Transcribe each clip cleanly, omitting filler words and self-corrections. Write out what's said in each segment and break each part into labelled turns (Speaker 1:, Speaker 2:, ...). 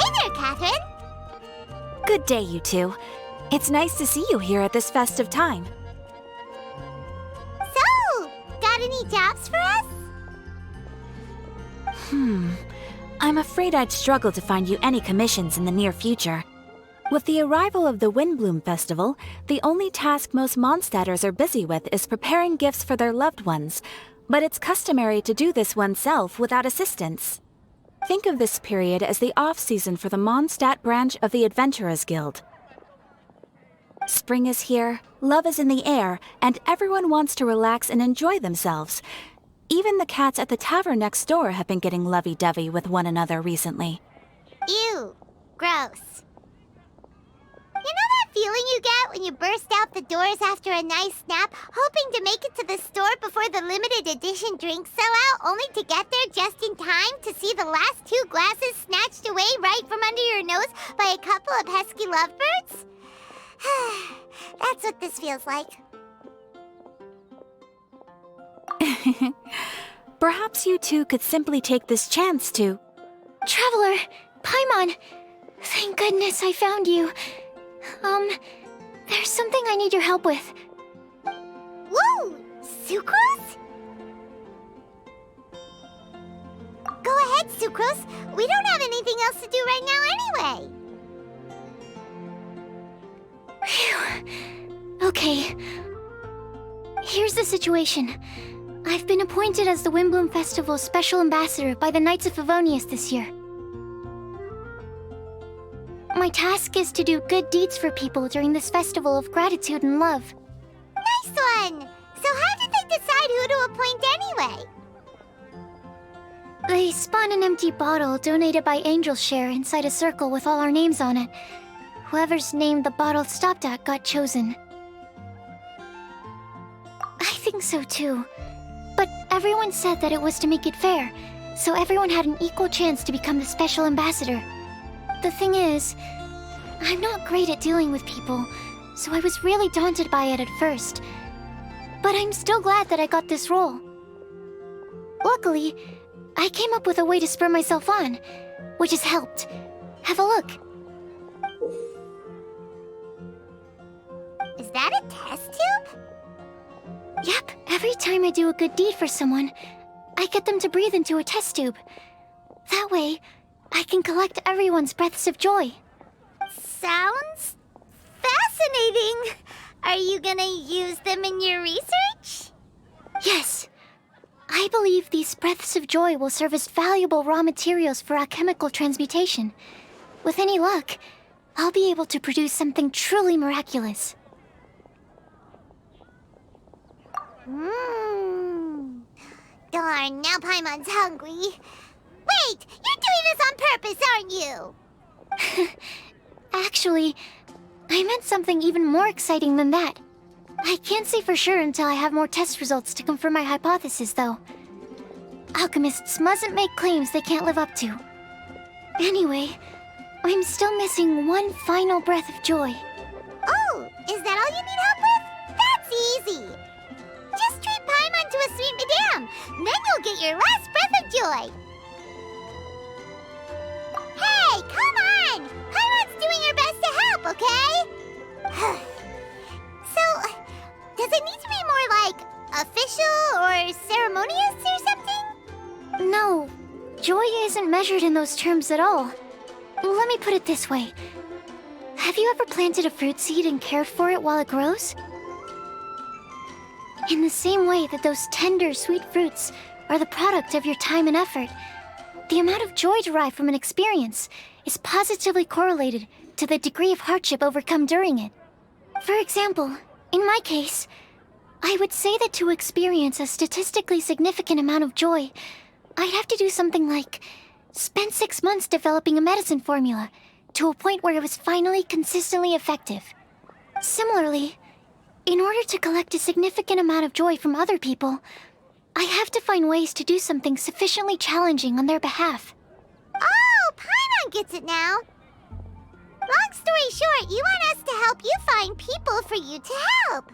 Speaker 1: Hey there, Catherine!
Speaker 2: Good day, you two. It's nice to see you here at this festive time.
Speaker 1: So, got any jobs for us?
Speaker 2: I'm afraid I'd struggle to find you any commissions in the near future. With the arrival of the Windblume Festival, the only task most Mondstadters are busy with is preparing gifts for their loved ones, but it's customary to do this oneself without assistance. Think of this period as the off-season for the Mondstadt branch of the Adventurers Guild. Spring is here, love is in the air, and everyone wants to relax and enjoy themselves. Even the cats at the tavern next door have been getting lovey-dovey with one another recently.
Speaker 1: Ew. Gross. You know that feeling you get when you burst out the doors after a nice nap, hoping to make it to the store before the limited edition drinks sell out, only to get there just in time to see the last 2 glasses snatched away right from under your nose by a couple of pesky lovebirds? That's what this feels like.
Speaker 2: Perhaps you two could simply take this chance to...
Speaker 3: Traveler! Paimon! Thank goodness I found you. There's something I need your help with.
Speaker 1: Whoa! Sucrose? Go ahead, Sucrose. We don't have anything else to do right now anyway.
Speaker 3: Phew. Okay. Here's the situation. I've been appointed as the Windblume Festival's special ambassador by the Knights of Favonius this year. My task is to do good deeds for people during this festival of gratitude and love.
Speaker 1: Nice one! So how did they decide who to appoint anyway?
Speaker 3: They spun an empty bottle donated by Angel's Share inside a circle with all our names on it. Whoever's name the bottle stopped at got chosen. I think so too. But everyone said that it was to make it fair, so everyone had an equal chance to become the special ambassador. The thing is, I'm not great at dealing with people, so I was really daunted by it at first. But I'm still glad that I got this role. Luckily, I came up with a way to spur myself on, which has helped. Have a look.
Speaker 1: Is that a test tube?
Speaker 3: Yep, every time I do a good deed for someone, I get them to breathe into a test tube. That way, I can collect everyone's breaths of joy.
Speaker 1: Sounds fascinating. Are you gonna use them in your research?
Speaker 3: Yes. I believe these breaths of joy will serve as valuable raw materials for alchemical transmutation. With any luck, I'll be able to produce something truly miraculous.
Speaker 1: Darn, now Paimon's hungry. Wait, you're doing this on purpose, aren't you?
Speaker 3: Actually, I meant something even more exciting than that. I can't say for sure until I have more test results to confirm my hypothesis, though. Alchemists mustn't make claims they can't live up to. Anyway, I'm still missing one final breath of joy.
Speaker 1: Oh, is that all you need help with? That's easy. Just treat Paimon to a sweet madame, then you'll get your last breath of joy. Hey, come on! Paimon's doing her best to help, okay? So, does it need to be more like official or ceremonious or something?
Speaker 3: No, joy isn't measured in those terms at all. Let me put it this way. Have you ever planted a fruit seed and cared for it while it grows? In the same way that those tender, sweet fruits are the product of your time and effort, the amount of joy derived from an experience is positively correlated to the degree of hardship overcome during it. For example, in my case, I would say that to experience a statistically significant amount of joy, I'd have to do something like spend 6 months developing a medicine formula to a point where it was finally consistently effective. Similarly, in order to collect a significant amount of joy from other people, I have to find ways to do something sufficiently challenging on their behalf.
Speaker 1: Oh, Paimon gets it now. Long story short, you want us to help you find people for you to help.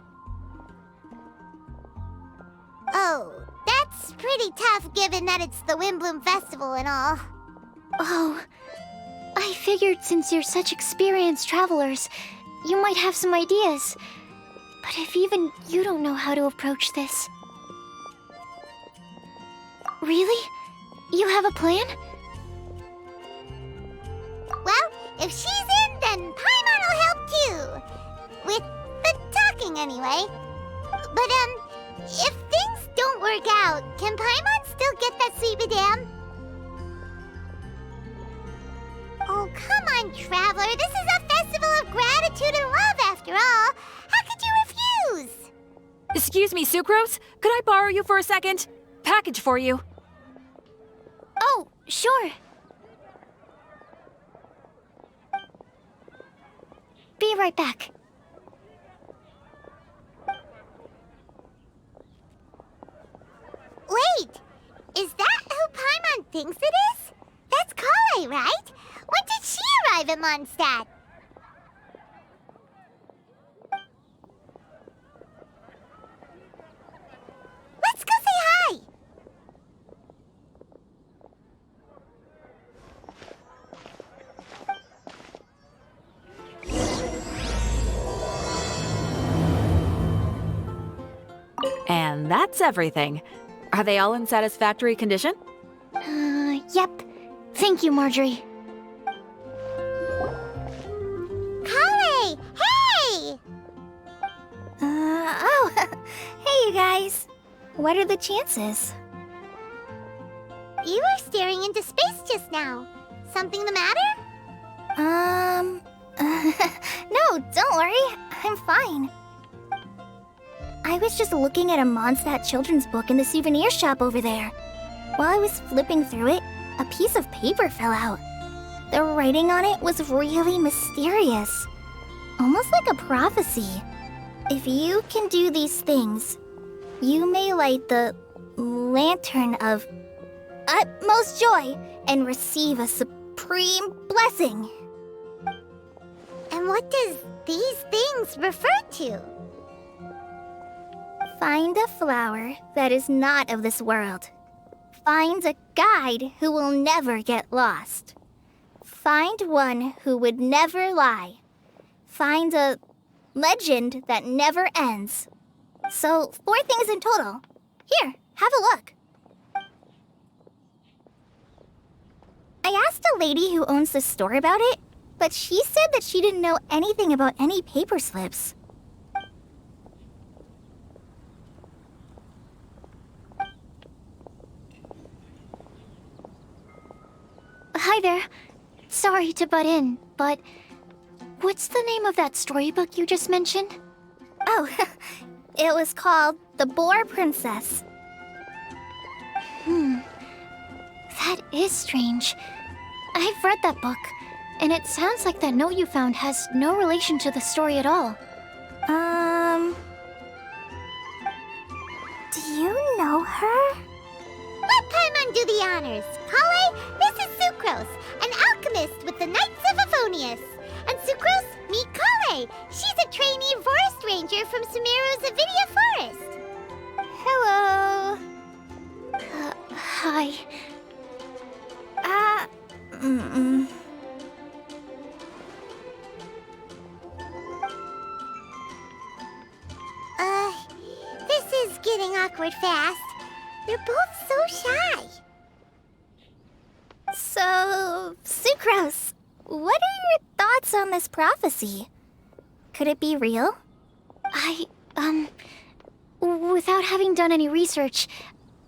Speaker 1: Oh, that's pretty tough given that it's the Windblume Festival and all.
Speaker 3: Oh, I figured since you're such experienced travelers, you might have some ideas. But if even you don't know how to approach this... Really? You have a plan?
Speaker 1: Well, if she's in, then Paimon will help too. With the talking, anyway. But, if things don't work out, can Paimon still get that sweet madame? Oh, come on, Traveler. This is a festival of gratitude and love, after all. How could you refuse?
Speaker 2: Excuse me, Sucrose? Could I borrow you for a second? Package for you.
Speaker 3: Oh, sure. Be right back.
Speaker 1: Wait! Is that who Paimon thinks it is? That's Kale, right? When did she arrive at Mondstadt? Let's go say hi!
Speaker 2: And that's everything. Are they all in satisfactory condition?
Speaker 3: Yep. Thank you, Marjorie.
Speaker 1: Kale! Hey!
Speaker 3: Oh, hey you guys. What are the chances?
Speaker 1: You were staring into space just now. Something the matter?
Speaker 3: No, don't worry. I'm fine. I was just looking at a Mondstadt children's book in the souvenir shop over there. While I was flipping through it, a piece of paper fell out. The writing on it was really mysterious. Almost like a prophecy. If you can do these things, you may light the lantern of utmost joy and receive a supreme blessing.
Speaker 1: And what does these things refer to?
Speaker 3: Find a flower that is not of this world. Find a guide who will never get lost. Find one who would never lie. Find a legend that never ends. So, 4 things in total. Here, have a look. I asked a lady who owns the store about it, but she said that she didn't know anything about any paper slips. Hi there. Sorry to butt in, but what's the name of that storybook you just mentioned? Oh, it was called The Boar Princess. That is strange. I've read that book, and it sounds like that note you found has no relation to the story at all. Do you know her?
Speaker 1: Let Paimon do the honors. Kale, this is Sucrose, an alchemist with the Knights of Favonius. And Sucrose, meet Kale. She's a trainee forest ranger from Sumeru's Avidia Forest.
Speaker 3: Hello. Hi.
Speaker 1: This is getting awkward fast. They're both so shy.
Speaker 3: So, Sucrose, what are your thoughts on this prophecy? Could it be real? Without having done any research,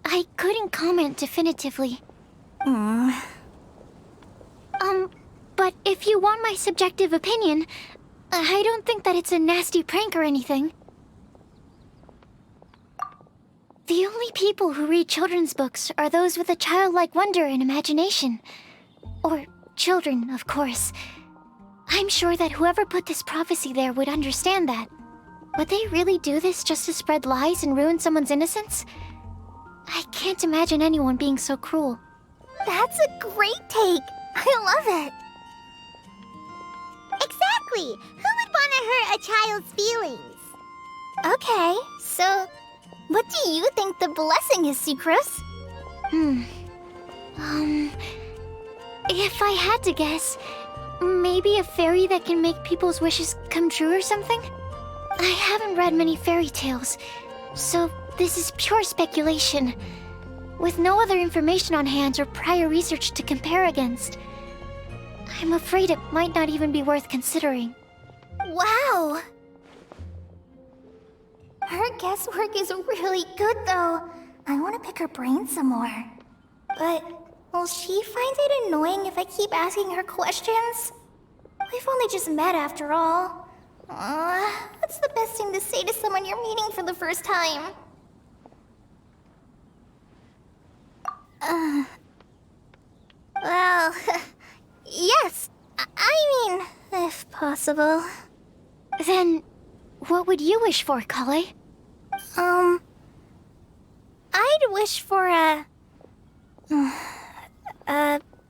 Speaker 3: I couldn't comment definitively. But if you want my subjective opinion, I don't think that it's a nasty prank or anything. The only people who read children's books are those with a childlike wonder and imagination. Or children, of course. I'm sure that whoever put this prophecy there would understand that. Would they really do this just to spread lies and ruin someone's innocence? I can't imagine anyone being so cruel. That's a great take. I love it.
Speaker 1: Exactly. Who would want to hurt a child's feelings?
Speaker 3: Okay, so what do you think the blessing is, Sucrose? If I had to guess, Maybe a fairy that can make people's wishes come true or something? I haven't read many fairy tales, so this is pure speculation. With no other information on hand or prior research to compare against, I'm afraid it might not even be worth considering.
Speaker 1: Wow! Her guesswork is really good, though. I want to pick her brain some more. But will she find it annoying if I keep asking her questions? We've only just met after all. What's the best thing to say to someone you're meeting for the first time? Well, yes. I mean, if possible.
Speaker 3: Then, what would you wish for, Kale?
Speaker 1: I'd wish for a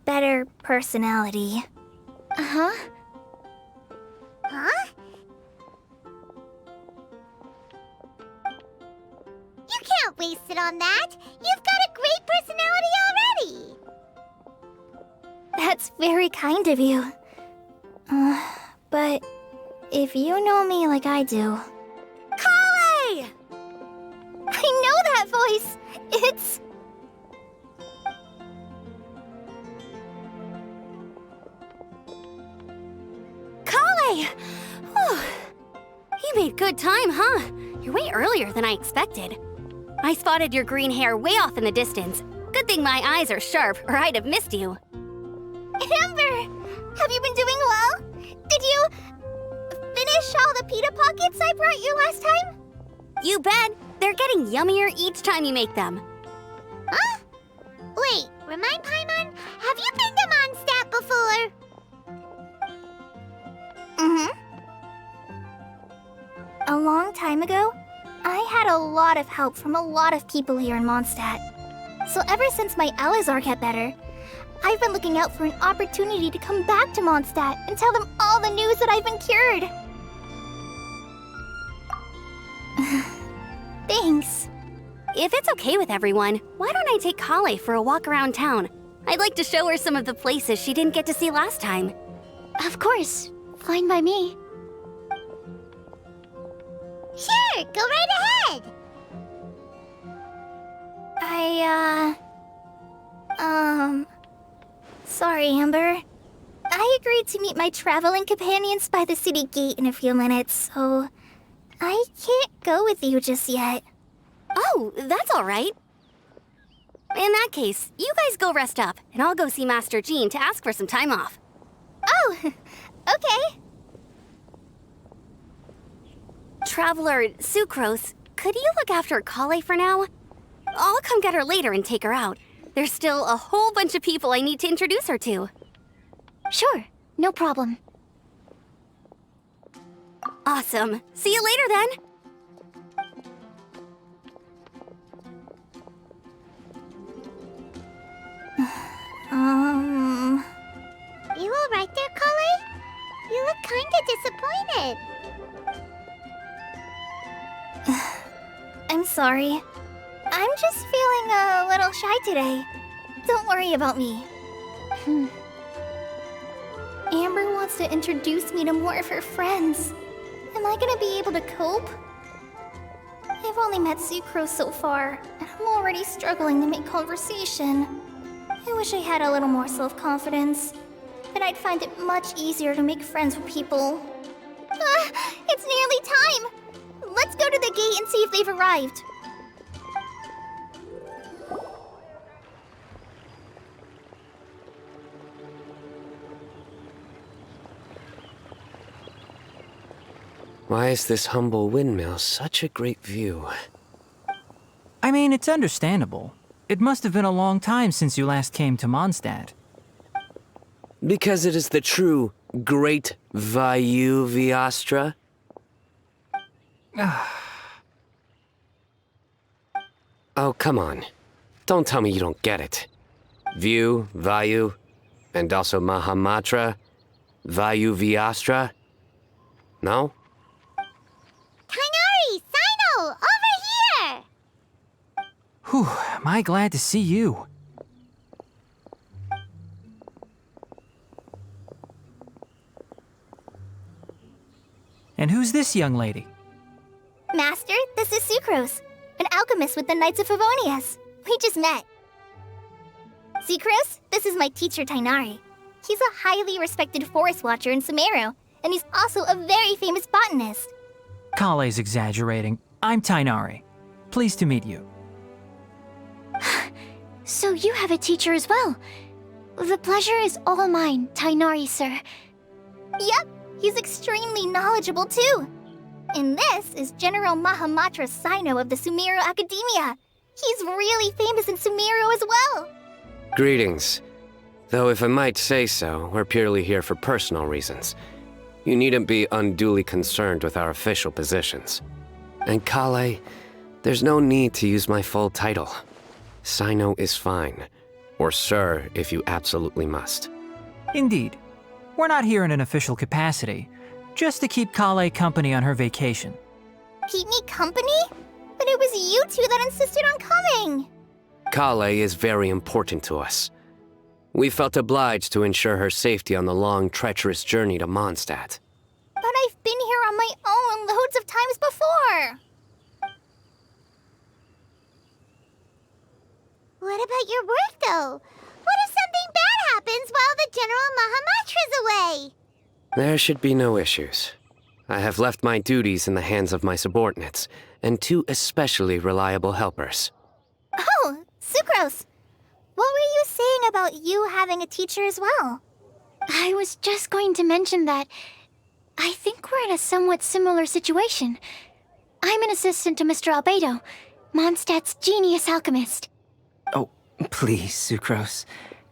Speaker 1: better personality.
Speaker 3: Uh-huh.
Speaker 1: Huh? You can't waste it on that. You've got a great personality already. That's very kind of you. But if you know me like I do... Kale! I know that voice. It's...
Speaker 4: Kale! Oh, you made good time, huh? You're way earlier than I expected. I spotted your green hair way off in the distance. Good thing my eyes are sharp, or I'd have missed you.
Speaker 1: Amber! Have you been doing well? Did you... finish all the pita pockets I brought you last time?
Speaker 4: You bet. They're getting yummier each time you make them.
Speaker 1: Huh? Wait, remind Paimon, have you been to Mondstadt before? A long time ago, I had a lot of help from a lot of people here in Mondstadt. So ever since my Elizar got better, I've been looking out for an opportunity to come back to Mondstadt and tell them all the news that I've been cured. Thanks.
Speaker 4: If it's okay with everyone, why don't I take Kale for a walk around town? I'd like to show her some of the places she didn't get to see last time.
Speaker 3: Of course. Fine by me.
Speaker 1: Sure, go right ahead. Sorry, Amber. I agreed to meet my traveling companions by the city gate in a few minutes, so I can't go with you just yet.
Speaker 4: Oh, that's all right. In that case, you guys go rest up, and I'll go see Master Jean to ask for some time off.
Speaker 1: Oh, okay.
Speaker 4: Traveler Sucrose, could you look after Kale for now? I'll come get her later and take her out. There's still a whole bunch of people I need to introduce her to.
Speaker 3: Sure, no problem.
Speaker 4: Awesome. See you later then.
Speaker 1: You all right there, Kale? You look kinda disappointed. I'm sorry. I'm just feeling a little shy today. Don't worry about me. Amber wants to introduce me to more of her friends. Am I gonna be able to cope? I've only met Sucrose so far, and I'm already struggling to make conversation. I wish I had a little more self-confidence. Then I'd find it much easier to make friends with people. It's nearly time! Let's go to the gate and see if they've arrived.
Speaker 5: Why is this humble windmill such a great view?
Speaker 6: I mean, it's understandable. It must have been a long time since you last came to Mondstadt.
Speaker 5: Because it is the true Great Vayu Viastra? Oh, come on. Don't tell me you don't get it. View, Vayu, and also Mahamatra, Vayu Viastra? No?
Speaker 1: Kainari! Sino! Over here!
Speaker 6: Whew, am I glad to see you. And who's this young lady?
Speaker 3: Master, this is Sucrose, an alchemist with the Knights of Favonius. We just met. Sucrose, this is my teacher Tainari. He's a highly respected forest watcher in Sumeru, and he's also a very famous botanist.
Speaker 6: Kale's exaggerating. I'm Tainari. Pleased to meet you.
Speaker 3: So you have a teacher as well. The pleasure is all mine, Tainari, sir. Yep, he's extremely knowledgeable too. And this is General Mahamatra Sino of the Sumeru Academia. He's really famous in Sumeru as well.
Speaker 5: Greetings. Though if I might say so, we're purely here for personal reasons. You needn't be unduly concerned with our official positions. And Kale, there's no need to use my full title. Sino is fine. Or sir, if you absolutely must.
Speaker 6: Indeed. We're not here in an official capacity, just to keep Kale company on her vacation.
Speaker 3: Keep me company? But it was you two that insisted on coming.
Speaker 5: Kale is very important to us. We felt obliged to ensure her safety on the long, treacherous journey to Mondstadt.
Speaker 3: But I've been here on my own loads of times before.
Speaker 1: What about your work, though? What if something bad happens while the General Mahamatra's away?
Speaker 5: There should be no issues. I have left my duties in the hands of my subordinates, and 2 especially reliable helpers.
Speaker 3: Oh, Sucrose. What were you saying about you having a teacher as well? I was just going to mention that I think we're in a somewhat similar situation. I'm an assistant to Mr. Albedo, Mondstadt's genius alchemist.
Speaker 7: Oh, please, Sucrose.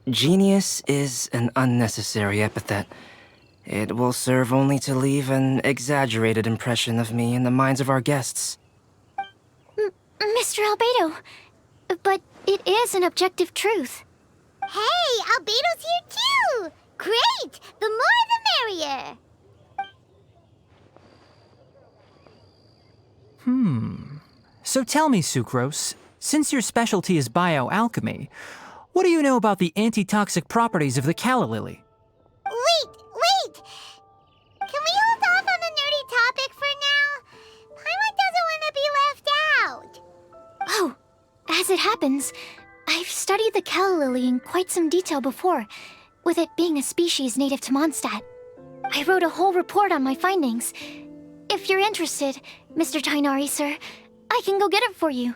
Speaker 7: Genius is an unnecessary epithet. It will serve only to leave an exaggerated impression of me in the minds of our guests.
Speaker 3: Mr. Albedo, but it is an objective truth.
Speaker 1: Hey, Albedo's here too! Great! The more the merrier!
Speaker 6: So tell me, Sucrose, since your specialty is bioalchemy, what do you know about the antitoxic properties of the calla lily?
Speaker 1: Wait! Can we hold off on the nerdy topic for now? Paimon doesn't want to be left out.
Speaker 3: Oh, as it happens, I've studied the calla lily in quite some detail before, with it being a species native to Mondstadt. I wrote a whole report on my findings. If you're interested, Mr. Tainari, sir, I can go get it for you.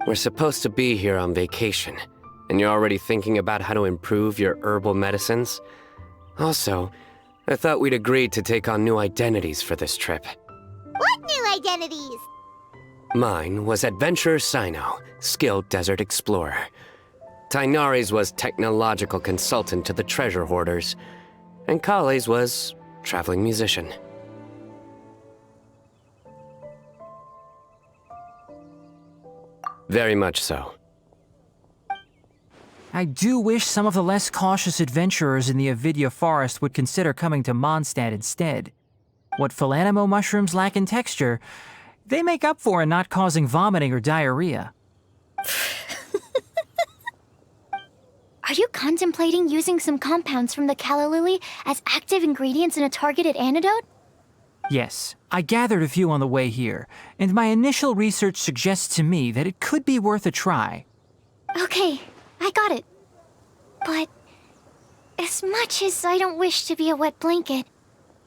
Speaker 5: We're supposed to be here on vacation, and you're already thinking about how to improve your herbal medicines? Also, I thought we'd agreed to take on new identities for this trip.
Speaker 1: What new identities?
Speaker 5: Mine was Adventurer Sino, skilled desert explorer. Tainari's was technological consultant to the treasure hoarders, and Kale's was traveling musician. Very much so.
Speaker 6: I do wish some of the less cautious adventurers in the Avidya forest would consider coming to Mondstadt instead. What Philanimo mushrooms lack in texture, they make up for in not causing vomiting or diarrhea.
Speaker 3: Are you contemplating using some compounds from the calla lily as active ingredients in a targeted antidote?
Speaker 6: Yes, I gathered a few on the way here, and my initial research suggests to me that it could be worth a try.
Speaker 3: Okay, I got it. But as much as I don't wish to be a wet blanket,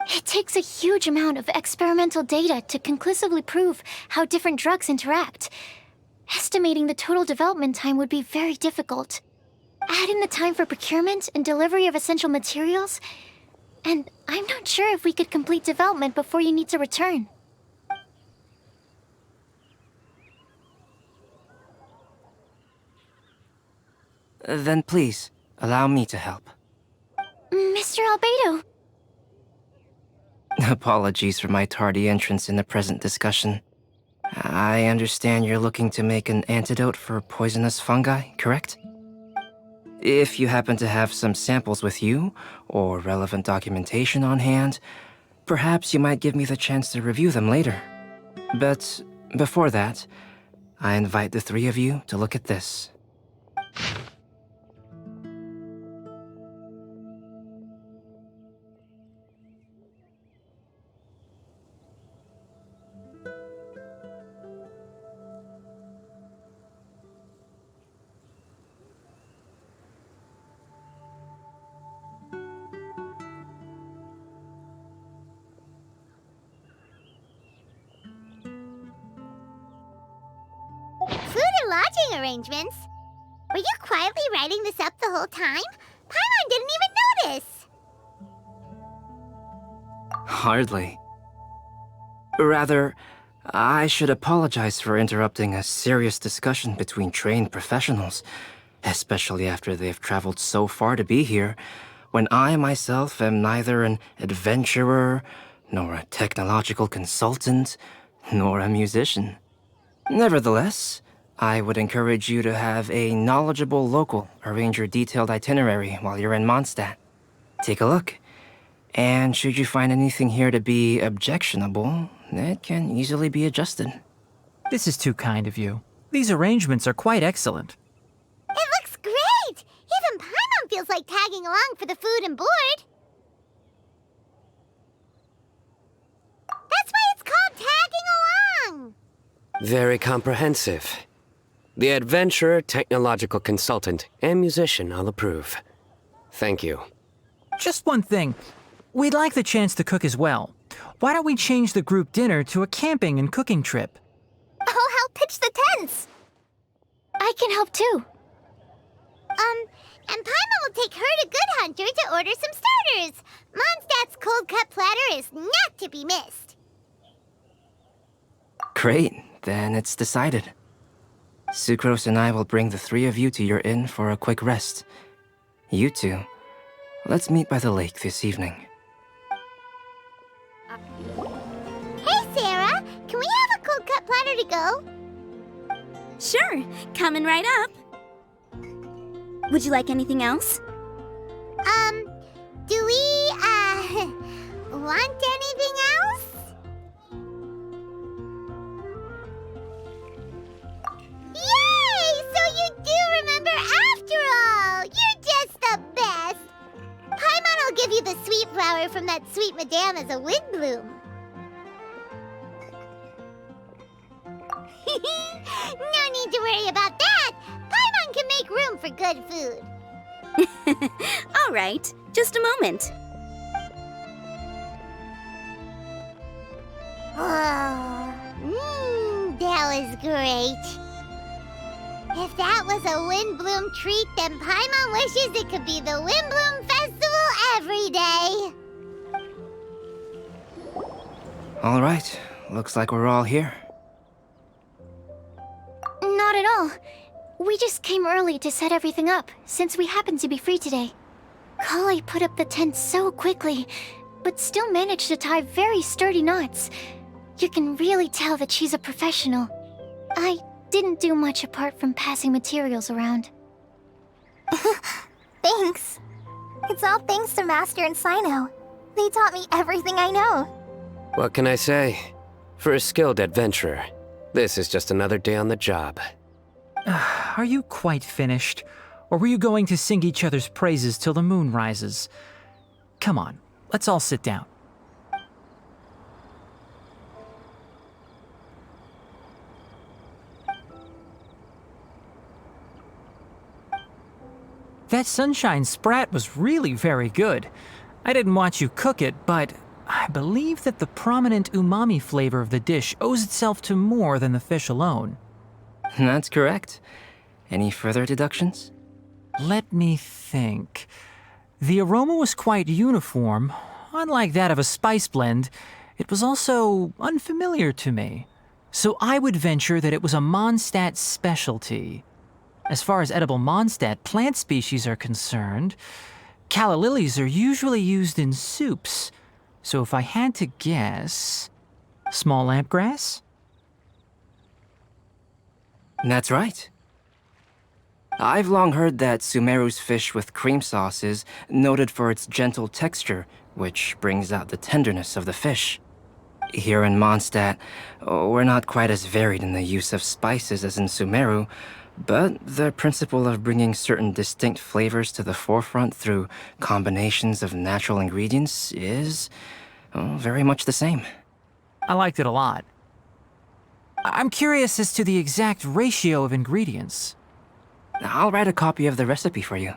Speaker 3: it takes a huge amount of experimental data to conclusively prove how different drugs interact. Estimating the total development time would be very difficult. Add in the time for procurement and delivery of essential materials, and I'm not sure if we could complete development before you need to return.
Speaker 7: Then please, allow me to help.
Speaker 3: Mr. Albedo.
Speaker 7: Apologies for my tardy entrance in the present discussion. I understand you're looking to make an antidote for poisonous fungi, correct? If you happen to have some samples with you, or relevant documentation on hand, perhaps you might give me the chance to review them later. But before that, I invite the 3 of you to look at this.
Speaker 1: lodging arrangements. Were you quietly writing this up the whole time? Paimon didn't even notice!
Speaker 7: Hardly. Rather, I should apologize for interrupting a serious discussion between trained professionals, especially after they've traveled so far to be here, when I myself am neither an adventurer, nor a technological consultant, nor a musician. Nevertheless, I would encourage you to have a knowledgeable local arrange your detailed itinerary while you're in Mondstadt. Take a look, and should you find anything here to be objectionable, it can easily be adjusted.
Speaker 6: This is too kind of you. These arrangements are quite excellent.
Speaker 1: It looks great! Even Paimon feels like tagging along for the food and board. That's why it's called tagging along!
Speaker 5: Very comprehensive. The adventurer, technological consultant, and musician all approve. Thank you.
Speaker 6: Just one thing. We'd like the chance to cook as well. Why don't we change the group dinner to a camping and cooking trip?
Speaker 1: I'll help pitch the tents!
Speaker 3: I can help too.
Speaker 1: And Paimon will take her to Good Hunter to order some starters. Mondstadt's cold-cut platter is not to be missed.
Speaker 7: Great, then it's decided. Sucrose and I will bring the three of you to your inn for a quick rest. You two, let's meet by the lake this evening.
Speaker 1: Hey, Sarah! Can we have a cold-cut platter to go?
Speaker 4: Sure, coming right up. Would you like anything else?
Speaker 1: Do we, want anything else? Yay! So you do remember after all! You're just the best! Paimon will give you the sweet flower from that sweet madame as a Windblume. No need to worry about that! Paimon can make room for good food.
Speaker 4: All right, just a moment.
Speaker 1: Oh, that was great. If that was a Windblume treat, then Paimon wishes it could be the Windblume Festival every day.
Speaker 7: All right, looks like we're all here.
Speaker 3: Not at all. We just came early to set everything up, since we happen to be free today. Kale put up the tent so quickly, but still managed to tie very sturdy knots. You can really tell that she's a professional. I didn't do much apart from passing materials around.
Speaker 1: Thanks. It's all thanks to Master and Sino. They taught me everything I know.
Speaker 5: What can I say? For a skilled adventurer, this is just another day on the job.
Speaker 6: Are you quite finished? Or were you going to sing each other's praises till the moon rises? Come on, let's all sit down. That sunshine sprat was really very good. I didn't watch you cook it, but I believe that the prominent umami flavor of the dish owes itself to more than the fish alone.
Speaker 7: That's correct. Any further deductions?
Speaker 6: Let me think. The aroma was quite uniform. Unlike that of a spice blend, it was also unfamiliar to me. So I would venture that it was a Mondstadt specialty. As far as edible Mondstadt plant species are concerned, calla lilies are usually used in soups. So if I had to guess, small lampgrass?
Speaker 7: That's right. I've long heard that Sumeru's fish with cream sauce is noted for its gentle texture, which brings out the tenderness of the fish. Here in Mondstadt, we're not quite as varied in the use of spices as in Sumeru, but the principle of bringing certain distinct flavors to the forefront through combinations of natural ingredients is very much the same.
Speaker 6: I liked it a lot. I'm curious as to the exact ratio of ingredients.
Speaker 7: I'll write a copy of the recipe for you.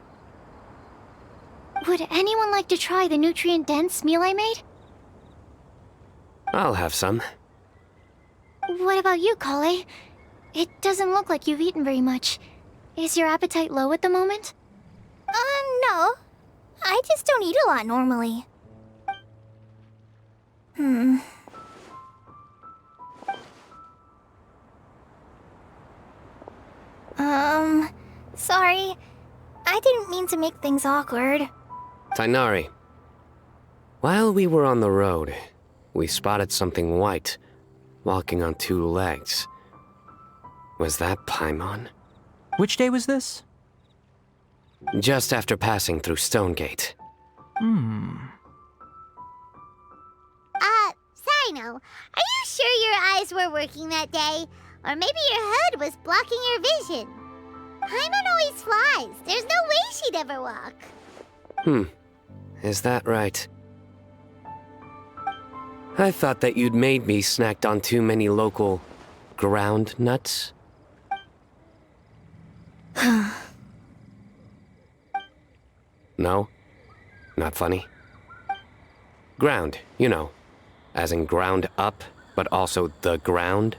Speaker 3: Would anyone like to try the nutrient-dense meal I made?
Speaker 5: I'll have some.
Speaker 3: What about you, Kale? It doesn't look like you've eaten very much. Is your appetite low at the moment?
Speaker 1: No. I just don't eat a lot normally. Sorry. I didn't mean to make things awkward.
Speaker 5: Tighnari. While we were on the road, we spotted something white, walking on two legs. Was that Paimon?
Speaker 6: Which day was this?
Speaker 5: Just after passing through Stonegate.
Speaker 1: Sino, are you sure your eyes were working that day? Or maybe your hood was blocking your vision? Paimon always flies. There's no way she'd ever walk.
Speaker 5: Is that right? I thought that you'd made me snacked on too many local ground nuts. No? Not funny? Ground, you know. As in ground up, but also the ground.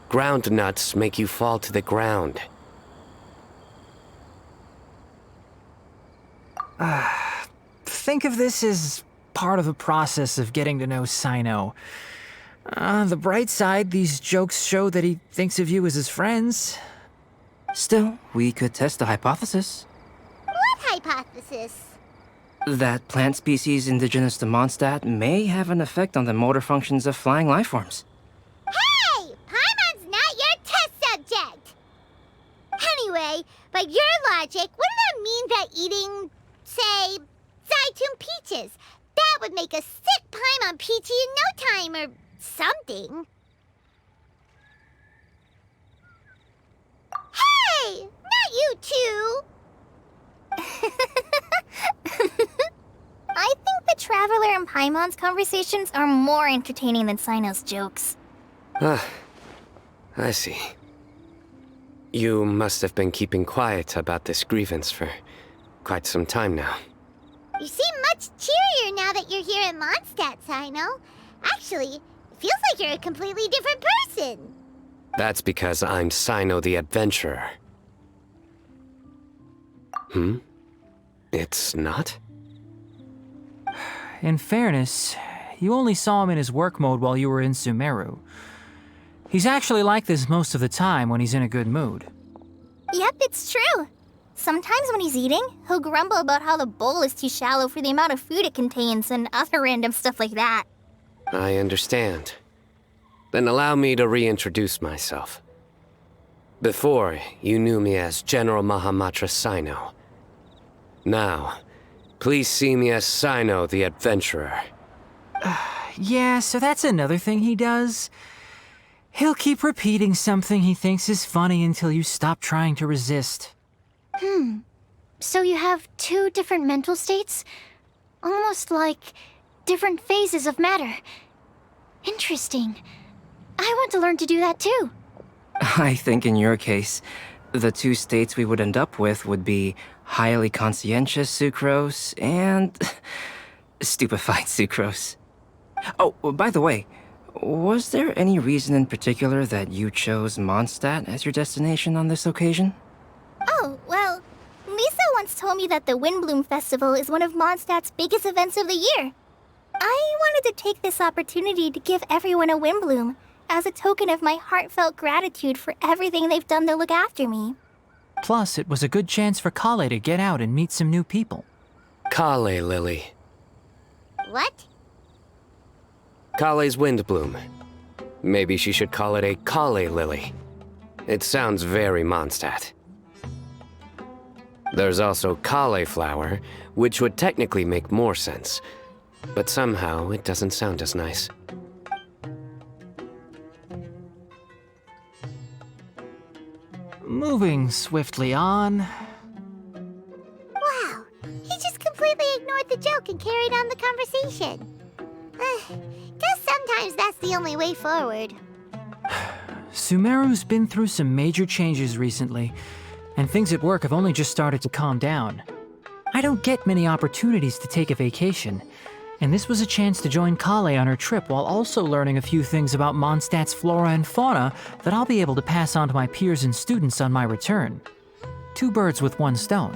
Speaker 5: Ground nuts make you fall to the ground.
Speaker 6: Think of this as part of the process of getting to know Sino. On the bright side, these jokes show that he thinks of you as his friends.
Speaker 7: Still, we could test the hypothesis.
Speaker 1: What hypothesis?
Speaker 7: That plant species indigenous to Mondstadt may have an effect on the motor functions of flying lifeforms.
Speaker 1: Hey! Paimon's not your test subject! Anyway, by your logic, wouldn't that mean that eating, say, Zaitun peaches, that would make a sick Paimon peachy in no time or something? Hey! Not you two! I think the Traveler and Paimon's conversations are more entertaining than Sino's jokes.
Speaker 5: I see. You must have been keeping quiet about this grievance for quite some time now.
Speaker 1: You seem much cheerier now that you're here in Mondstadt, Sino. Actually, it feels like you're a completely different person.
Speaker 5: That's because I'm Sino the Adventurer. It's not?
Speaker 6: In fairness, you only saw him in his work mode while you were in Sumeru. He's actually like this most of the time when he's in a good mood.
Speaker 1: Yep, it's true. Sometimes when he's eating, he'll grumble about how the bowl is too shallow for the amount of food it contains and other random stuff like that.
Speaker 5: I understand. Then allow me to reintroduce myself. Before, you knew me as General Mahamatra Sino. Now, please see me as Sino the Adventurer.
Speaker 6: Yeah, so that's another thing he does. He'll keep repeating something he thinks is funny until you stop trying to resist.
Speaker 3: So you have two different mental states? Almost like different phases of matter. Interesting. I want to learn to do that too.
Speaker 7: I think in your case, the two states we would end up with would be highly conscientious sucrose and stupefied sucrose. Oh, by the way, was there any reason in particular that you chose Mondstadt as your destination on this occasion?
Speaker 1: Oh, well, Lisa once told me that the Windblume Festival is one of Mondstadt's biggest events of the year. I wanted to take this opportunity to give everyone a Windblume as a token of my heartfelt gratitude for everything they've done to look after me.
Speaker 6: Plus, it was a good chance for Kale to get out and meet some new people.
Speaker 5: Kale Lily.
Speaker 1: What?
Speaker 5: Kale's Windblume. Maybe she should call it a Kale Lily. It sounds very Mondstadt. There's also cauliflower, which would technically make more sense, but somehow it doesn't sound as nice.
Speaker 6: Moving swiftly on.
Speaker 1: Wow, he just completely ignored the joke and carried on the conversation. Guess sometimes that's the only way forward.
Speaker 6: Sumeru's been through some major changes recently, and things at work have only just started to calm down. I don't get many opportunities to take a vacation, And this was a chance to join Kale on her trip while also learning a few things about Mondstadt's flora and fauna that I'll be able to pass on to my peers and students on my return. 2 birds with 1 stone.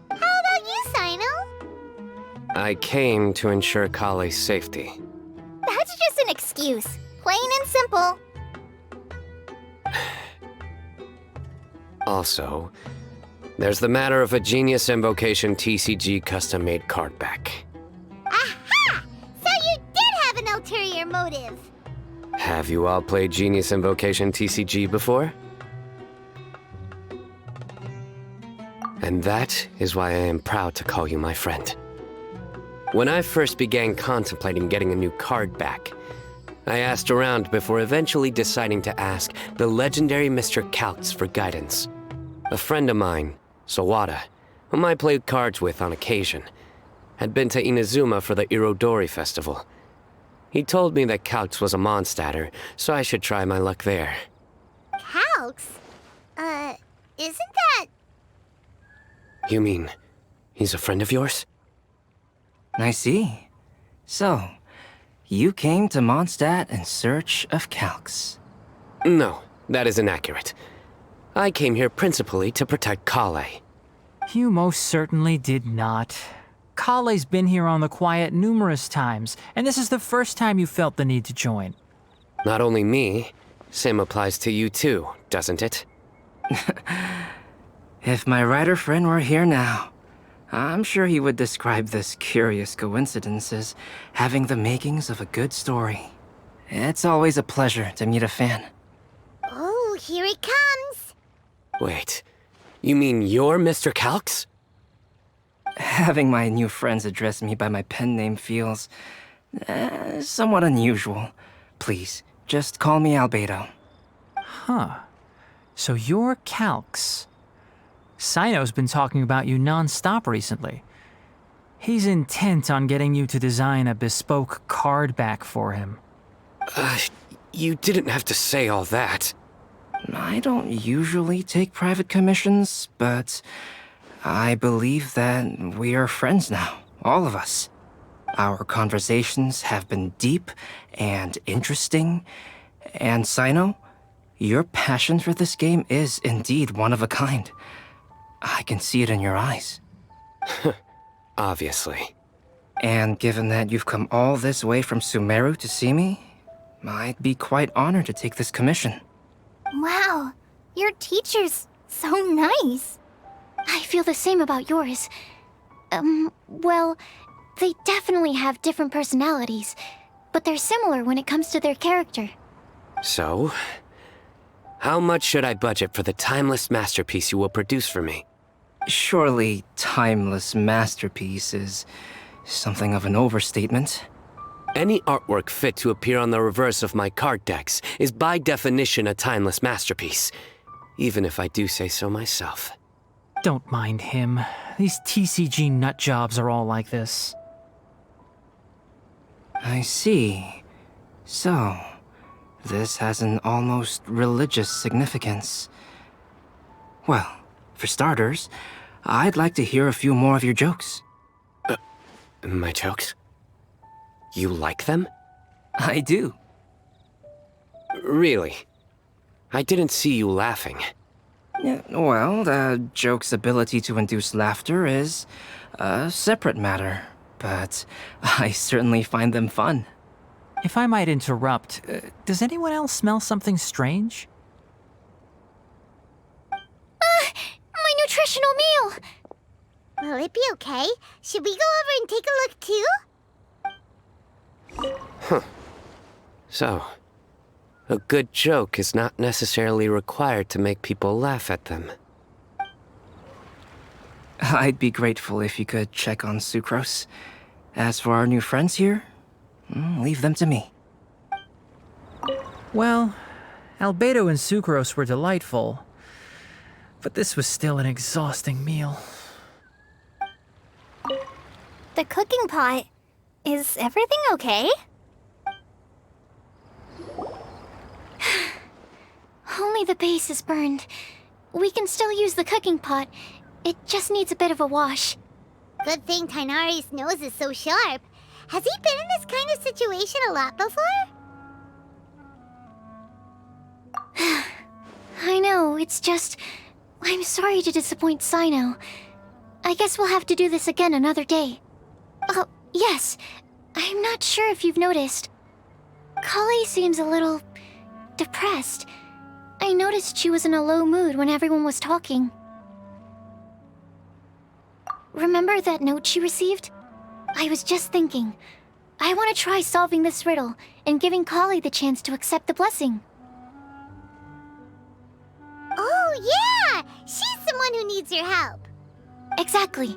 Speaker 1: How about you, Sino?
Speaker 5: I came to ensure Kale's safety.
Speaker 1: That's just an excuse. Plain and simple.
Speaker 5: Also, there's the matter of a Genius Invocation TCG custom-made card back.
Speaker 1: Aha! So you did have an ulterior motive.
Speaker 5: Have you all played Genius Invocation TCG before? And that is why I am proud to call you my friend. When I first began contemplating getting a new card back, I asked around before eventually deciding to ask the legendary Mr. Calx for guidance. A friend of mine, Sawada, whom I played cards with on occasion, had been to Inazuma for the Irodori festival. He told me that Calx was a Mondstadter, so I should try my luck there.
Speaker 1: Calx? Isn't that...
Speaker 5: You mean, he's a friend of yours?
Speaker 7: I see. So, you came to Mondstadt in search of Calx.
Speaker 5: No, that is inaccurate. I came here principally to protect Kale.
Speaker 6: You most certainly did not. Kale's been here on the quiet numerous times, and this is the first time you felt the need to join.
Speaker 5: Not only me, same applies to you too, doesn't it?
Speaker 7: If my writer friend were here now, I'm sure he would describe this curious coincidence as having the makings of a good story. It's always a pleasure to meet a fan.
Speaker 1: Oh, here it comes.
Speaker 5: Wait, you mean you're Mr. Calx?
Speaker 7: Having my new friends address me by my pen name feels somewhat unusual. Please, just call me Albedo.
Speaker 6: Huh. So you're Calx. Sino's been talking about you non-stop recently. He's intent on getting you to design a bespoke card back for him.
Speaker 5: You didn't have to say all that.
Speaker 7: I don't usually take private commissions, but I believe that we are friends now, all of us. Our conversations have been deep and interesting, and Sino, your passion for this game is indeed one of a kind. I can see it in your eyes.
Speaker 5: Obviously.
Speaker 7: And given that you've come all this way from Sumeru to see me, I'd be quite honored to take this commission.
Speaker 1: Wow, your teacher's so nice.
Speaker 3: I feel the same about yours. Well, they definitely have different personalities, but they're similar when it comes to their character.
Speaker 5: So, how much should I budget for the timeless masterpiece you will produce for me?
Speaker 7: Surely, timeless masterpiece is something of an overstatement.
Speaker 5: Any artwork fit to appear on the reverse of my card decks is by definition a timeless masterpiece, even if I do say so myself.
Speaker 6: Don't mind him. These TCG nutjobs are all like this.
Speaker 7: I see. So, this has an almost religious significance. Well, for starters, I'd like to hear a few more of your jokes.
Speaker 5: My jokes? You like them?
Speaker 7: I do.
Speaker 5: Really? I didn't see you laughing.
Speaker 7: Yeah, well, the joke's ability to induce laughter is a separate matter, but I certainly find them fun.
Speaker 6: If I might interrupt, does anyone else smell something strange?
Speaker 3: My nutritional meal!
Speaker 1: Will it be okay? Should we go over and take a look too?
Speaker 5: So, a good joke is not necessarily required to make people laugh at them.
Speaker 7: I'd be grateful if you could check on Sucrose. As for our new friends here, leave them to me.
Speaker 6: Well, Albedo and Sucrose were delightful, but this was still an exhausting meal.
Speaker 1: The cooking pot. Is everything okay?
Speaker 3: Only the base is burned. We can still use the cooking pot. It just needs a bit of a wash.
Speaker 1: Good thing Tainari's nose is so sharp. Has he been in this kind of situation a lot before?
Speaker 3: I know, it's just... I'm sorry to disappoint Sino. I guess we'll have to do this again another day. Oh, yes. I'm not sure if you've noticed. Kale seems a little... depressed. I noticed she was in a low mood when everyone was talking. Remember that note she received? I was just thinking. I want to try solving this riddle and giving Kale the chance to accept the blessing.
Speaker 1: Oh, yeah! She's someone who needs your help.
Speaker 3: Exactly.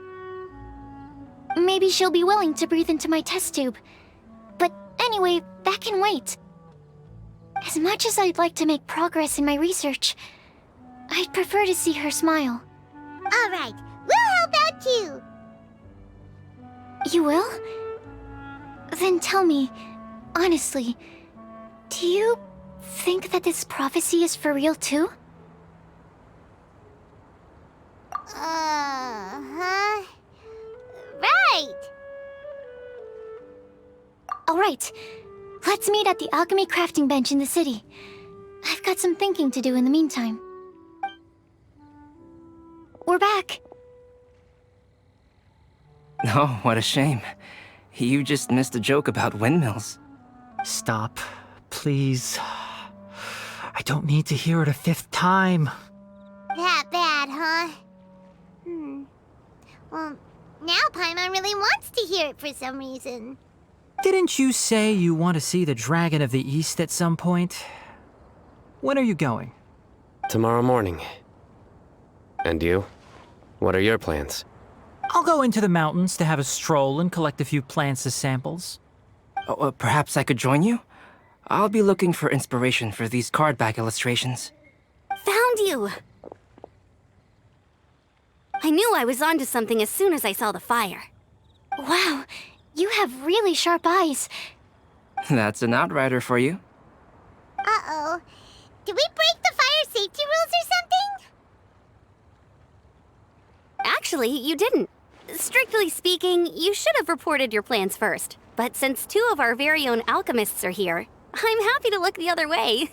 Speaker 3: Maybe she'll be willing to breathe into my test tube. But anyway, that can wait. As much as I'd like to make progress in my research, I'd prefer to see her smile.
Speaker 1: All right, we'll help out too.
Speaker 3: You will? Then tell me, honestly, do you think that this prophecy is for real too?
Speaker 1: Uh-huh. Right!
Speaker 3: Alright, let's meet at the alchemy crafting bench in the city. I've got some thinking to do in the meantime. We're back.
Speaker 7: Oh, what a shame. You just missed a joke about windmills.
Speaker 6: Stop, please. I don't need to hear it a fifth time.
Speaker 1: That bad, huh? Well, now Paimon really wants to hear it for some reason.
Speaker 6: Didn't you say you want to see the Dragon of the East at some point? When are you going?
Speaker 5: Tomorrow morning. And you? What are your plans?
Speaker 6: I'll go into the mountains to have a stroll and collect a few plants as samples.
Speaker 7: Oh, perhaps I could join you? I'll be looking for inspiration for these card back illustrations.
Speaker 4: Found you! I knew I was onto something as soon as I saw the fire.
Speaker 3: Wow, you have really sharp eyes.
Speaker 7: That's an outrider for you.
Speaker 1: Uh-oh. Did we break the fire safety rules or something?
Speaker 4: Actually, you didn't. Strictly speaking, you should have reported your plans first. But since two of our very own alchemists are here, I'm happy to look the other way.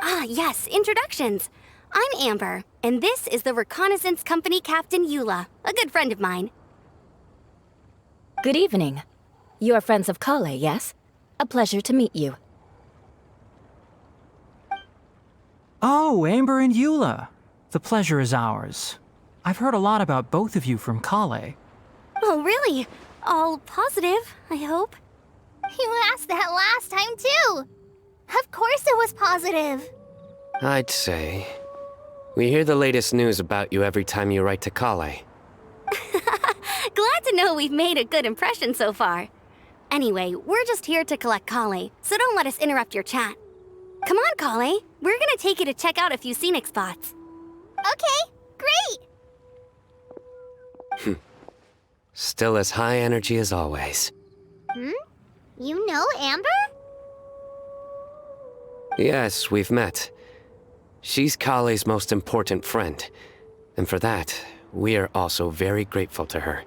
Speaker 4: Ah, yes, introductions. I'm Amber, and this is the Reconnaissance Company Captain Eula, a good friend of mine.
Speaker 2: Good evening. You are friends of Kale, yes? A pleasure to meet you.
Speaker 6: Oh, Amber and Eula. The pleasure is ours. I've heard a lot about both of you from Kale.
Speaker 4: Oh, really? All positive, I hope.
Speaker 1: You asked that last time, too. Of course it was positive.
Speaker 5: I'd say. We hear the latest news about you every time you write to Kale.
Speaker 4: Glad to know we've made a good impression so far. Anyway, we're just here to collect Kale, so don't let us interrupt your chat. Come on, Kale. We're gonna take you to check out a few scenic spots.
Speaker 1: Okay, great.
Speaker 5: Still as high energy as always.
Speaker 1: You know Amber?
Speaker 5: Yes, we've met. She's Kale's most important friend. And for that, we are also very grateful to her.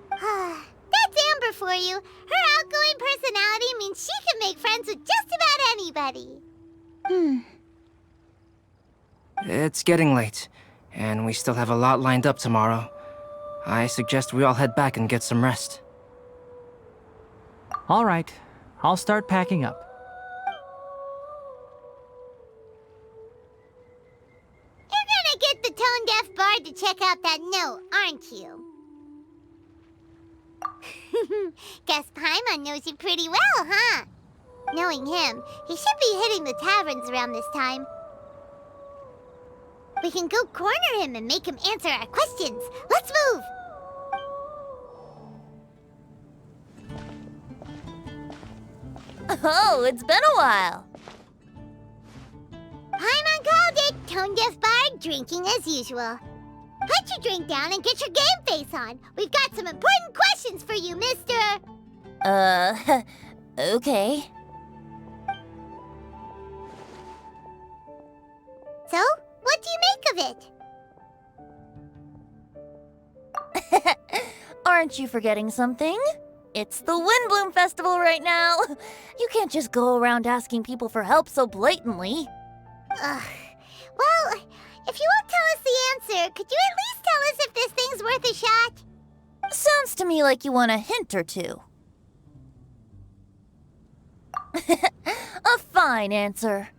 Speaker 1: That's Amber for you. Her outgoing personality means she can make friends with just about anybody.
Speaker 7: It's getting late, and we still have a lot lined up tomorrow. I suggest we all head back and get some rest.
Speaker 6: All right, I'll start packing up.
Speaker 1: You're gonna get the tone-deaf bard to check out that note, aren't you? Guess Paimon knows you pretty well, huh? Knowing him, he should be hitting the taverns around this time. We can go corner him and make him answer our questions. Let's move!
Speaker 8: Oh, it's been a while.
Speaker 1: Paimon called it, tone-deaf bard drinking as usual. Put your drink down and get your game face on. We've got some important questions for you, mister.
Speaker 8: Okay.
Speaker 1: So, what do you make of it?
Speaker 8: Aren't you forgetting something? It's the Windblume Festival right now. You can't just go around asking people for help so blatantly.
Speaker 1: Ugh. Well, if you won't tell us the answer, could you at least tell us if this thing's worth a shot?
Speaker 8: Sounds to me like you want a hint or two. A fine answer.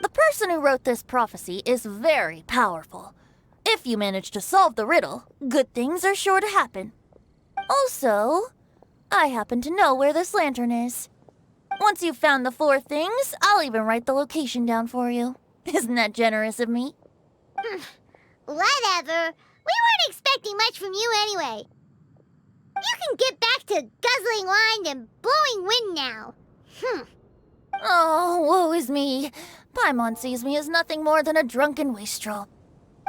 Speaker 8: The person who wrote this prophecy is very powerful. If you manage to solve the riddle, good things are sure to happen. Also, I happen to know where this lantern is. Once you've found the 4 things, I'll even write the location down for you. Isn't that generous of me?
Speaker 1: Whatever. We weren't expecting much from you anyway. You can get back to guzzling wine and blowing wind now.
Speaker 8: Oh, woe is me. Paimon sees me as nothing more than a drunken wastrel.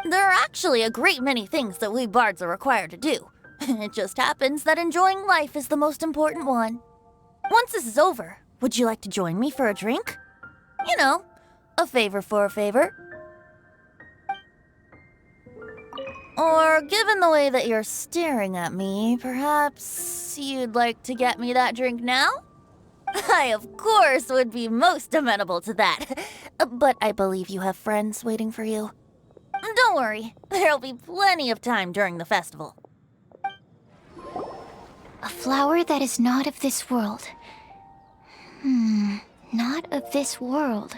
Speaker 8: There are actually a great many things that we bards are required to do. It just happens that enjoying life is the most important one. Once this is over, would you like to join me for a drink? You know, a favor for a favor. Or, given the way that you're staring at me, perhaps you'd like to get me that drink now? I, of course, would be most amenable to that. But I believe you have friends waiting for you. Don't worry, there'll be plenty of time during the festival.
Speaker 3: A flower that is not of this world. Not of this world.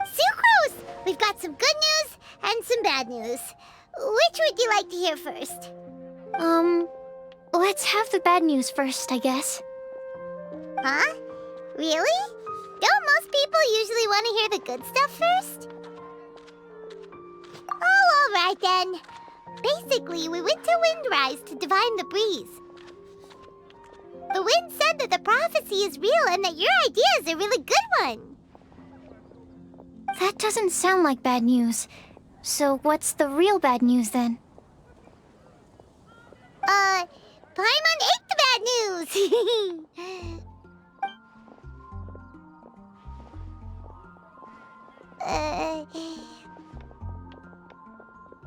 Speaker 1: Sucrose! We've got some good news and some bad news. Which would you like to hear first?
Speaker 3: Let's have the bad news first, I guess.
Speaker 1: Huh? Really? Don't most people usually want to hear the good stuff first? Oh, alright then. Basically, we went to Windrise to divine the breeze. The wind said that the prophecy is real and that your idea is a really good one.
Speaker 3: That doesn't sound like bad news. So what's the real bad news then?
Speaker 1: Paimon ate the bad news!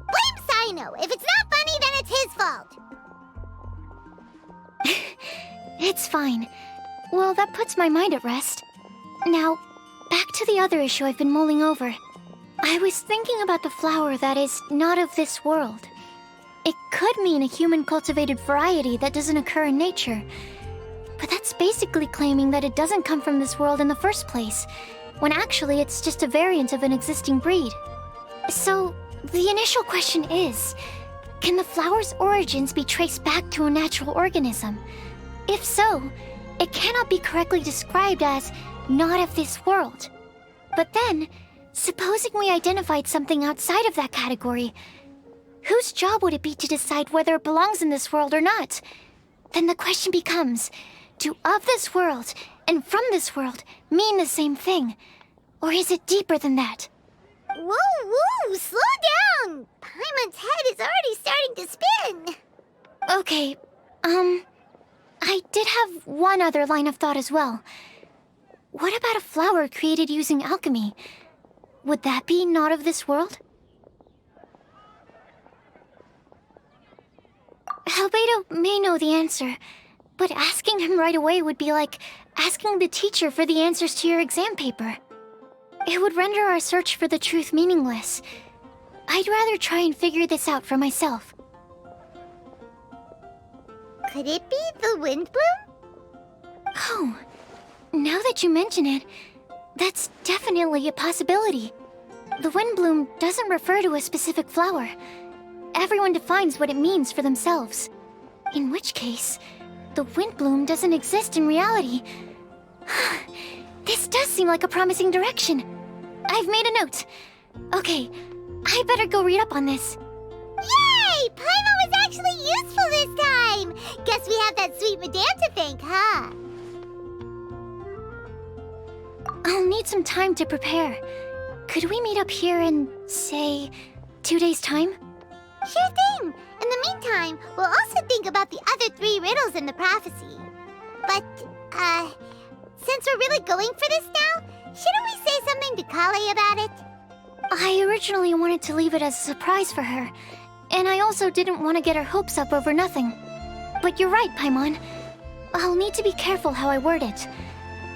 Speaker 1: Blame Sino! If it's not funny, then it's his fault!
Speaker 3: It's fine. Well, that puts my mind at rest. Now, back to the other issue I've been mulling over. I was thinking about the flower that is not of this world. It could mean a human-cultivated variety that doesn't occur in nature. But that's basically claiming that it doesn't come from this world in the first place, when actually it's just a variant of an existing breed. So, the initial question is, can the flower's origins be traced back to a natural organism? If so, it cannot be correctly described as not of this world. But then, supposing we identified something outside of that category, whose job would it be to decide whether it belongs in this world or not? Then the question becomes, do of this world and from this world mean the same thing? Or is it deeper than that?
Speaker 1: Whoa, slow down! Paimon's head is already starting to spin!
Speaker 3: Okay, I did have one other line of thought as well. What about a flower created using alchemy? Would that be not of this world? Albedo may know the answer, but asking him right away would be like asking the teacher for the answers to your exam paper. It would render our search for the truth meaningless. I'd rather try and figure this out for myself.
Speaker 1: Could it be the Windblume?
Speaker 3: Oh, now that you mention it, that's definitely a possibility. The Windblume doesn't refer to a specific flower. Everyone defines what it means for themselves. In which case, the Windblume doesn't exist in reality. This does seem like a promising direction. I've made a note. Okay, I better go read up on this.
Speaker 1: Yay! Paimon was actually useful this time! Guess we have that sweet madame to thank, huh?
Speaker 3: I'll need some time to prepare. Could we meet up here in, say, 2 days' time?
Speaker 1: Sure thing! In the meantime, we'll also think about the other 3 riddles in the prophecy. But, since we're really going for this now, shouldn't we say something to Kale about it?
Speaker 3: I originally wanted to leave it as a surprise for her, and I also didn't want to get her hopes up over nothing. But you're right, Paimon. I'll need to be careful how I word it.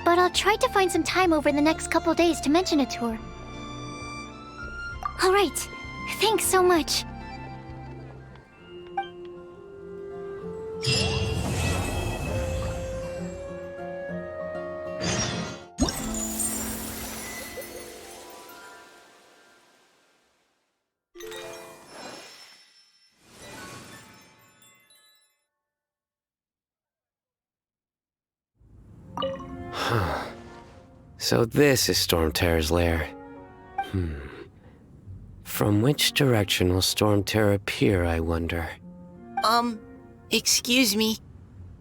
Speaker 3: But I'll try to find some time over the next couple days to mention it to her. Alright. Thanks so much.
Speaker 5: So this is Storm Terror's lair. From which direction will Storm Terror appear, I wonder?
Speaker 9: Excuse me.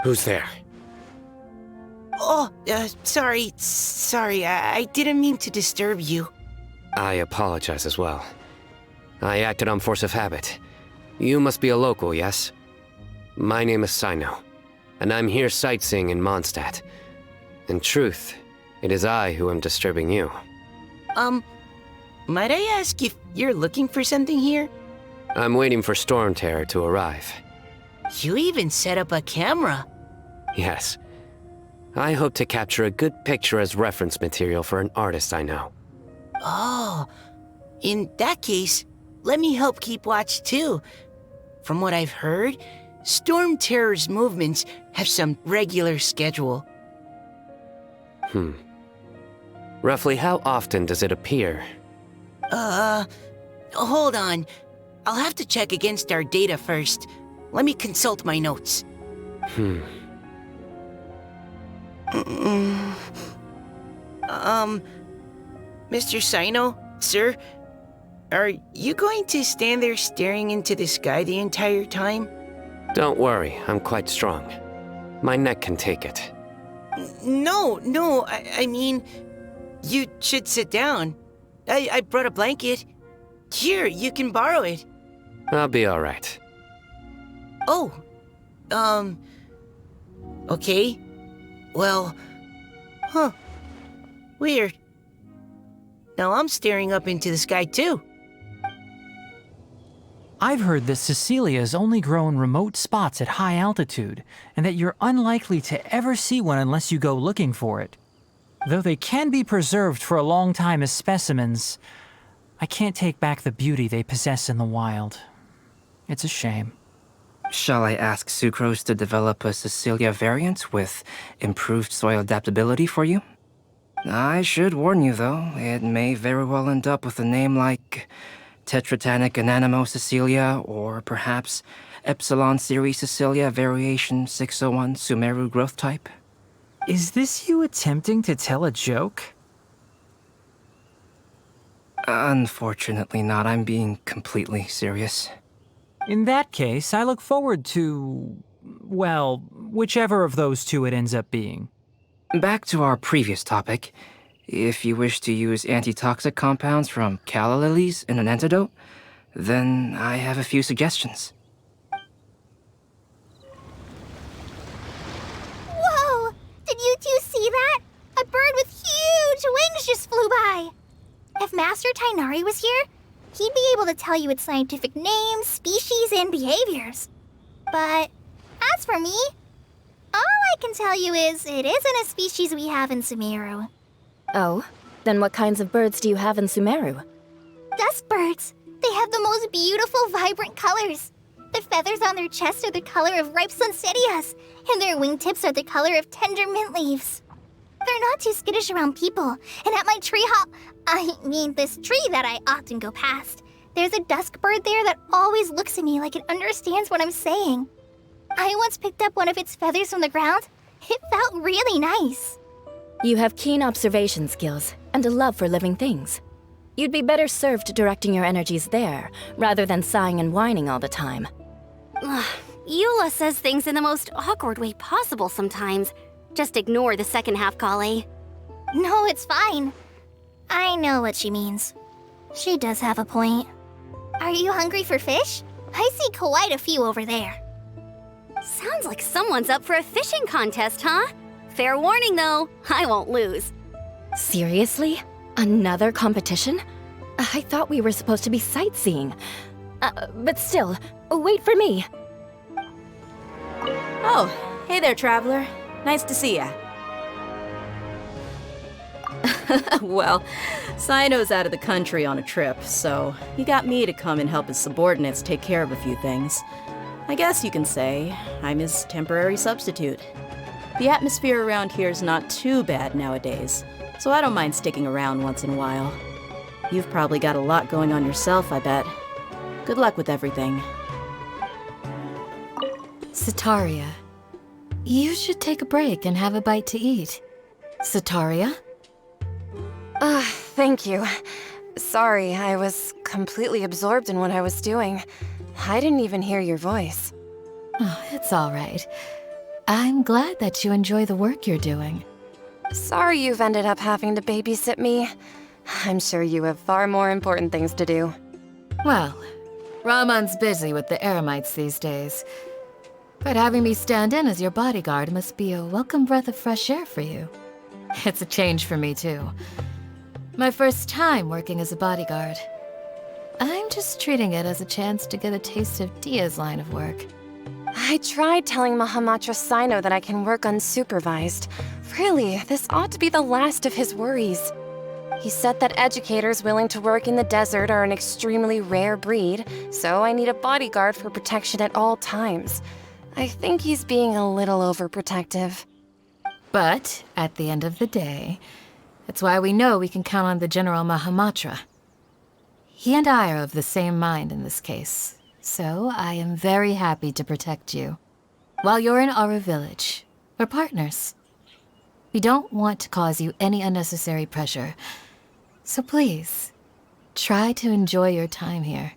Speaker 5: Who's there?
Speaker 9: Oh, sorry. I didn't mean to disturb you.
Speaker 5: I apologize as well. I acted on force of habit. You must be a local, yes? My name is Sino, and I'm here sightseeing in Mondstadt. In truth, it is I who am disturbing you.
Speaker 9: Might I ask if you're looking for something here?
Speaker 5: I'm waiting for Storm Terror to arrive.
Speaker 9: You even set up a camera.
Speaker 5: Yes. I hope to capture a good picture as reference material for an artist I know.
Speaker 9: Oh, in that case, let me help keep watch too. From what I've heard, Storm Terror's movements have some regular schedule.
Speaker 5: Roughly how often does it appear?
Speaker 9: Hold on. I'll have to check against our data first. Let me consult my notes. Mr. Sino, sir? Are you going to stand there staring into the sky the entire time?
Speaker 5: Don't worry, I'm quite strong. My neck can take it.
Speaker 9: No, I mean, you should sit down. I brought a blanket. Here, you can borrow it.
Speaker 5: I'll be alright.
Speaker 9: Oh, okay. Well, weird. Now I'm staring up into the sky too.
Speaker 6: I've heard that Cecilias only grow in remote spots at high altitude, and that you're unlikely to ever see one unless you go looking for it. Though they can be preserved for a long time as specimens, I can't take back the beauty they possess in the wild. It's a shame.
Speaker 7: Shall I ask Sucrose to develop a Cecilia variant with improved soil adaptability for you? I should warn you, though, it may very well end up with a name like Tetratanic Ananimo Cecilia, or perhaps Epsilon Series Cecilia Variation 601 Sumeru growth type.
Speaker 6: Is this you attempting to tell a joke?
Speaker 7: Unfortunately not. I'm being completely serious.
Speaker 6: In that case, I look forward to, well, whichever of those two it ends up being.
Speaker 7: Back to our previous topic. If you wish to use antitoxic compounds from calla lilies in an antidote, then I have a few suggestions.
Speaker 1: Whoa! Did you two see that? A bird with huge wings just flew by. If Master Tighnari was here, he'd be able to tell you its scientific names, species, and behaviors. But as for me, all I can tell you is it isn't a species we have in Sumeru.
Speaker 10: Oh? Then what kinds of birds do you have in Sumeru?
Speaker 1: Dusk birds. They have the most beautiful, vibrant colors. The feathers on their chests are the color of ripe sunsettias, and their wingtips are the color of tender mint leaves. They're not too skittish around people, and at my this tree that I often go past, there's a dusk bird there that always looks at me like it understands what I'm saying. I once picked up one of its feathers from the ground. It felt really nice.
Speaker 10: You have keen observation skills and a love for living things. You'd be better served directing your energies there, rather than sighing and whining all the time.
Speaker 4: Eula says things in the most awkward way possible sometimes. Just ignore the second half, Kale.
Speaker 1: No, it's fine. I know what she means. She does have a point. Are you hungry for fish? I see quite a few over there.
Speaker 4: Sounds like someone's up for a fishing contest, huh? Fair warning, though, I won't lose.
Speaker 10: Seriously? Another competition? I thought we were supposed to be sightseeing. But still, wait for me.
Speaker 11: Oh, hey there, Traveler. Nice to see ya. Well, Sino's out of the country on a trip, so he got me to come and help his subordinates take care of a few things. I guess you can say I'm his temporary substitute. The atmosphere around here is not too bad nowadays, so I don't mind sticking around once in a while. You've probably got a lot going on yourself, I bet. Good luck with everything.
Speaker 12: Sataria, you should take a break and have a bite to eat. Sataria?
Speaker 13: Thank you. Sorry, I was completely absorbed in what I was doing. I didn't even hear your voice.
Speaker 12: Oh, it's all right. I'm glad that you enjoy the work you're doing.
Speaker 13: Sorry you've ended up having to babysit me. I'm sure you have far more important things to do.
Speaker 12: Well, Ramon's busy with the Eremites these days. But having me stand in as your bodyguard must be a welcome breath of fresh air for you. It's a change for me, too. My first time working as a bodyguard. I'm just treating it as a chance to get a taste of Dia's line of work.
Speaker 13: I tried telling Mahamatra Sino that I can work unsupervised. Really, this ought to be the last of his worries. He said that educators willing to work in the desert are an extremely rare breed, so I need a bodyguard for protection at all times. I think he's being a little overprotective.
Speaker 12: But, at the end of the day, that's why we know we can count on the General Mahamatra. He and I are of the same mind in this case, so I am very happy to protect you. While you're in our village, we're partners. We don't want to cause you any unnecessary pressure, so please, try to enjoy your time here.